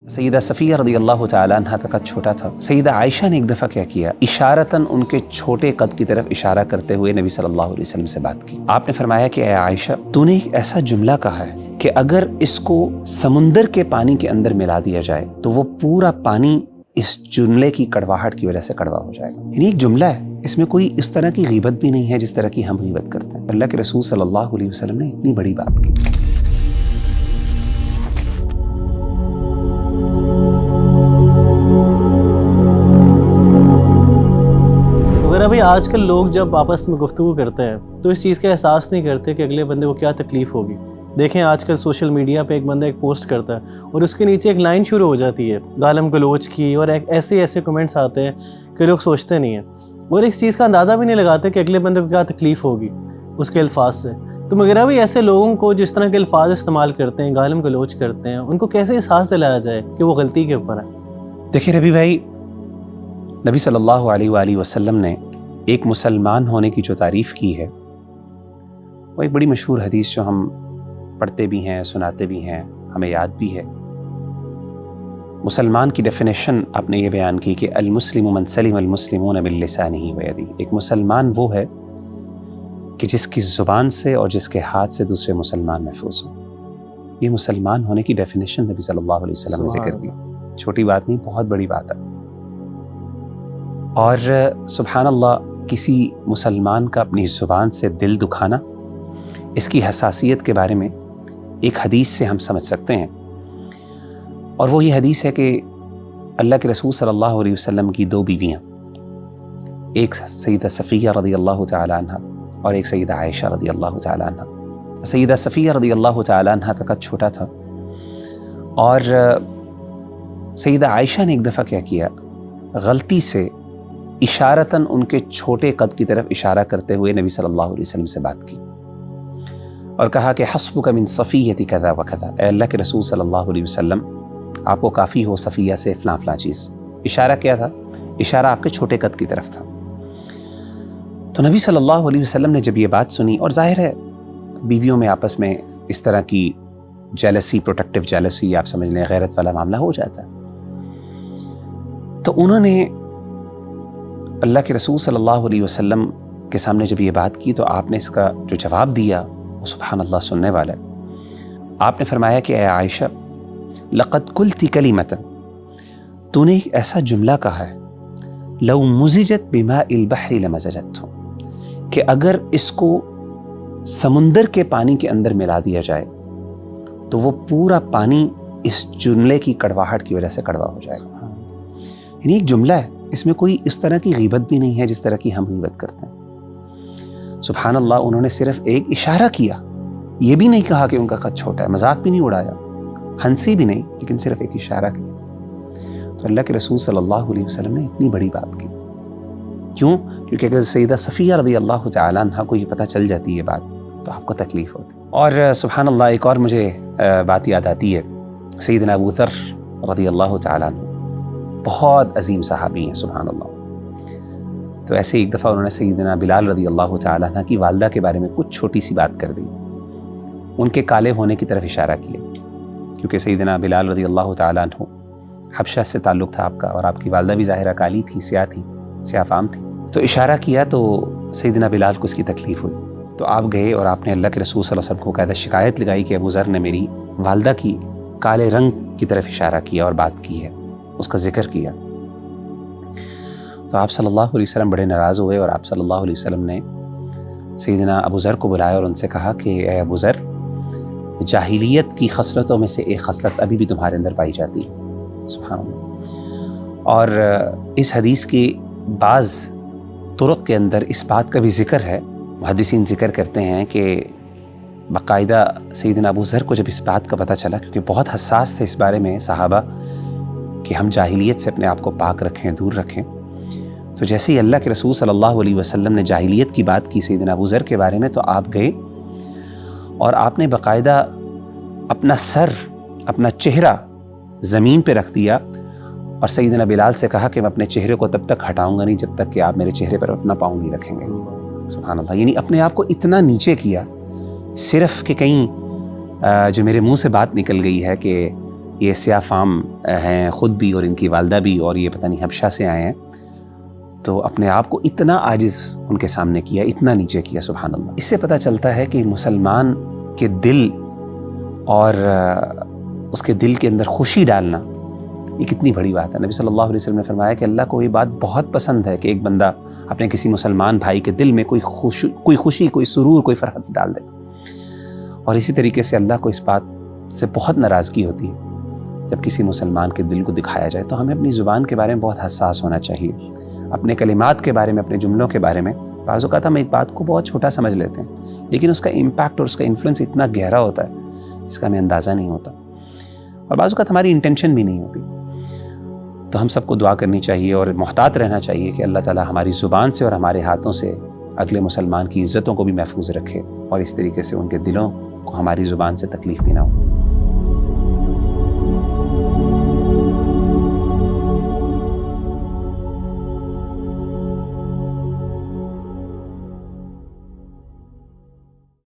सईदा सफ़िया रज़ी अल्लाह ताला अन्हा का कद छोटा था। सईदा आयशा ने एक दफ़ा क्या किया, इशारतन उनके छोटे कद की तरफ इशारा करते हुए नबी सल्लल्लाहु अलैहि वसल्लम से बात की। आपने फरमाया कि ऐ आयशा, तूने एक ऐसा जुमला कहा है कि अगर इसको समुंदर के पानी के अंदर मिला दिया जाए तो वो पूरा पानी इस जुमले की कड़वाहट की वजह से कड़वा हो जाएगा। यानी एक जुमला है, इसमें कोई इस तरह की गीबत भी नहीं है जिस तरह की हम गीबत करते हैं। अल्लाह के रसूल सल्लल्लाहु अलैहि वसल्लम ने इतनी बड़ी बात की। भाई आजकल लोग जब आपस में गुफ्तगू करते हैं तो इस चीज़ का एहसास नहीं करते कि अगले बंदे को क्या तकलीफ़ होगी। देखें आजकल सोशल मीडिया पे एक बंदा एक पोस्ट करता है और उसके नीचे एक लाइन शुरू हो जाती है गालम गलोच की, और ऐसे कमेंट्स आते हैं कि लोग सोचते नहीं हैं और इस चीज़ का अंदाज़ा भी नहीं लगाते कि अगले बंदे को क्या तकलीफ़ होगी उसके अल्फाज से। तो मगर भी ऐसे लोगों को जिस तरह के अल्फाज इस्तेमाल करते हैं, गालम गलोच करते हैं, उनको कैसे एहसास दिलाया जाए कि वो गलती के ऊपर है। देखिए रबी भाई, नबी सल्लल्लाहु अलैहि वसल्लम ने एक मुसलमान होने की जो तारीफ़ की है वो एक बड़ी मशहूर हदीस जो हम पढ़ते भी हैं, सुनाते भी हैं, हमें याद भी है। मुसलमान की डेफिनेशन आपने ये बयान की कि अल मुस्लिम मन सलिम अल मुस्लिमून मिन लिसानिही व यदिही। एक मुसलमान वो है कि जिसकी ज़ुबान से और जिसके हाथ से दूसरे मुसलमान महफूज हों। ये मुसलमान होने की डेफिनेशन नबी सल्लल्लाहु अलैहि वसल्लम ने जिक्र की। छोटी बात नहीं, बहुत बड़ी बात है। और सुभान अल्लाह, किसी मुसलमान का अपनी ज़ुबान से दिल दुखाना, इसकी हसासियत के बारे में एक हदीस से हम समझ सकते हैं। और वो ये हदीस है कि अल्लाह के रसूल सल्लल्लाहु अलैहि वसल्लम की दो बीवियाँ, एक सईदा सफ़िया रज़ी अल्लाह ताला अन्हा और एक सईदा आयशा रज़ी अल्लाह ताला अन्हा। सईदा सफ़िया रज़ी अल्लाह ताला अन्हा का कद छोटा था और सईदा आयशा ने एक दफ़ा क्या किया, गलती से इशारतन उनके छोटे कद की तरफ इशारा करते हुए नबी सल्लल्लाहु अलैहि वसल्लम से बात की और कहा कि हस्बुका मिन सफ़ियति कज़ा व कज़ा। ऐ अल्लाह के रसूल सल्लल्लाहु अलैहि वसल्लम, आपको काफ़ी हो सफ़िया से फ़लाँ फ़लाँ चीज़। इशारा क्या था? इशारा आपके छोटे कद की तरफ था। तो नबी सल्लल्लाहु अलैहि वसल्लम ने जब ये बात सुनी, और ज़ाहिर है बीवियों में आपस में इस तरह की जेलसी, प्रोटेक्टिव जेलसी, आप समझ लें गैरत वाला मामला हो जाता है। तो उन्होंने अल्लाह के रसूल सल्लल्लाहु अलैहि वसल्लम के सामने जब ये बात की तो आपने इसका जो जवाब दिया वो सुभान अल्लाह सुनने वाला है। आपने फरमाया कि ऐ आयशा, लक़द कुल्ति कलिमतन, तूने एक ऐसा जुमला कहा है, लौ मुज़िजत बिमाइल बहरी लमज़जतहु, कि अगर इसको समुंदर के पानी के अंदर मिला दिया जाए तो वो पूरा पानी इस जुमले की कड़वाहट की वजह से कड़वा हो जाएगा। यानी एक जुमला है, इसमें कोई इस तरह की गीबत भी नहीं है जिस तरह की हम गीबत करते हैं। सुभान अल्लाह, उन्होंने सिर्फ एक इशारा किया, ये भी नहीं कहा कि उनका कद छोटा है, मजाक भी नहीं उड़ाया, हंसी भी नहीं, लेकिन सिर्फ एक इशारा किया। तो अल्लाह के रसूल सल्लल्लाहु अलैहि वसल्लम ने इतनी बड़ी बात की। क्यों? क्योंकि अगर सईदा सफ़िया रज़ी अल्लाह ताला अन्हा को ये पता चल जाती है बात तो आपको तकलीफ़ होती। और सुभान अल्लाह, एक और मुझे बात याद आती है। सईदना अबू ज़र रज़ी अल्लाह ताला अन्हु बहुत अजीम सहाबी हैं, सुभान अल्लाह। तो ऐसे एक दफ़ा उन्होंने सईदना बिलाल रज़ी अल्लाह ताला अन्हा की वालदा के बारे में कुछ छोटी सी बात कर दी, उनके काले होने की तरफ इशारा किया, क्योंकि सईदना बिलाल रज़ी अल्लाह ताला अन्हु हबशा से ताल्लुक़ था आपका, और आपकी वालदा भी ज़ाहिरा काली थी, स्याफ़ाम थी। तो इशारा किया तो सईदना बिलाल को इसकी तकलीफ़ हुई। तो आप गए और आपने अल्लाह के रसूल सल्लल्लाहु अलैहि वसल्लम को कायदा शिकायत लगाई कि अबू ज़र ने मेरी वालदा की काले रंग की तरफ इशारा किया और बात की है, उसका जिक्र किया। तो आप सल्लल्लाहु अलैहि वसल्लम बड़े नाराज़ हुए और आप सल्लल्लाहु अलैहि वसल्लम ने सईदना अबू ज़र को बुलाया और उनसे कहा कि ए अबू ज़र, जाहिलियत की खसलतों में से एक खसलत अभी भी तुम्हारे अंदर पाई जाती है। सुभान अल्लाह। और इस हदीस की बाज़ तुरुक़ के अंदर इस बात का भी ज़िक्र है। मुहद्दिसीन ज़िक्र करते हैं कि बाकायदा सईदना अबू ज़र को जब इस बात का पता चला, क्योंकि बहुत हसास थे इस बारे में सहाबा कि हम जाहिलियत से अपने आप को पाक रखें, दूर रखें, तो जैसे ही अल्लाह के रसूल सल्लल्लाहु अलैहि वसल्लम ने जाहिलियत की बात की सईदना अबू ज़र के बारे में, तो आप गए और आपने बाकायदा अपना सर, अपना चेहरा ज़मीन पे रख दिया और सईदना बिलाल से कहा कि मैं अपने चेहरे को तब तक हटाऊंगा नहीं जब तक कि आप मेरे चेहरे पर अपना पाँव नहीं रखेंगे। सुभान अल्लाह। यानी अपने आप को इतना नीचे किया, सिर्फ कि कहीं जो मेरे मुंह से बात निकल गई है कि ये स्याफ़ाम ہیں خود بھی اور ان کی والدہ بھی، اور یہ پتہ نہیں حبشہ سے آئے ہیں، تو اپنے آپ کو اتنا عاجز ان کے سامنے کیا، اتنا نیچے کیا، سبحان اللہ۔ اس سے پتہ چلتا ہے کہ مسلمان کے دل اور اس کے دل کے اندر خوشی ڈالنا یہ کتنی بڑی بات ہے۔ نبی صلی اللہ علیہ وسلم نے فرمایا کہ اللہ کو یہ بات بہت پسند ہے کہ ایک بندہ اپنے کسی مسلمان بھائی کے دل میں کوئی خوشی، کوئی سرور، کوئی فرحت ڈال دے، اور اسی طریقے سے اللہ کو اس بات سے بہت ناراضگی ہوتی ہے جب کسی مسلمان کے دل کو دکھایا جائے۔ تو ہمیں اپنی زبان کے بارے میں بہت حساس ہونا چاہیے، اپنے کلمات کے بارے میں، اپنے جملوں کے بارے میں۔ بعض اوقات ہم ایک بات کو بہت چھوٹا سمجھ لیتے ہیں، لیکن اس کا امپیکٹ اور اس کا انفلوئنس اتنا گہرا ہوتا ہے جس کا ہمیں اندازہ نہیں ہوتا، اور بعض اوقات ہماری انٹینشن بھی نہیں ہوتی۔ تو ہم سب کو دعا کرنی چاہیے اور محتاط رہنا چاہیے کہ اللہ تعالیٰ ہماری زبان سے اور ہمارے ہاتھوں سے اگلے مسلمان کی عزتوں کو بھی محفوظ رکھے، اور اس طریقے سے ان کے دلوں کو ہماری زبان سے تکلیف بھی نہ ہو۔